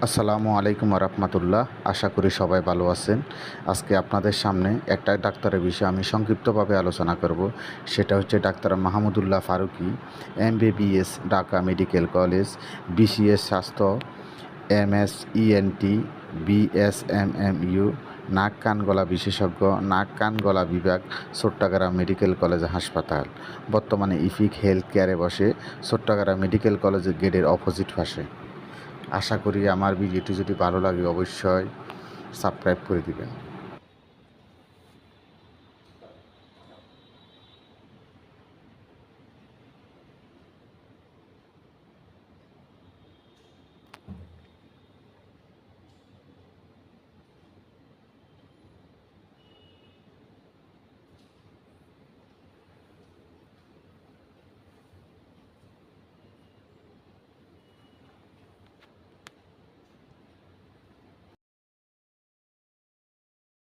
আসসালামু আলাইকুম রহমতুল্লাহ। আশা করি সবাই ভালো আছেন। আজকে আপনাদের সামনে একটা ডাক্তারের বিষয়ে আমি সংক্ষিপ্তভাবে আলোচনা করব। সেটা হচ্ছে doctor Mahmudullah Faruqui, MBBS, Dhaka medical college, BCS স্বাস্থ্য, এমএস ইএনটি, বিএসএমএমইউ, নাক কান গলা বিশেষজ্ঞ, নাক কান গলা বিভাগ, চট্টগ্রাম মেডিকেল কলেজ হাসপাতাল। বর্তমানে ইফিক হেলথ কেয়ারে বসে, চট্টগ্রাম মেডিকেল কলেজের গেটের অপোজিট পাশে। আশা করি আমার ভিডিওটি যদি ভালো লাগে অবশ্যই সাবস্ক্রাইব করে দিবেন।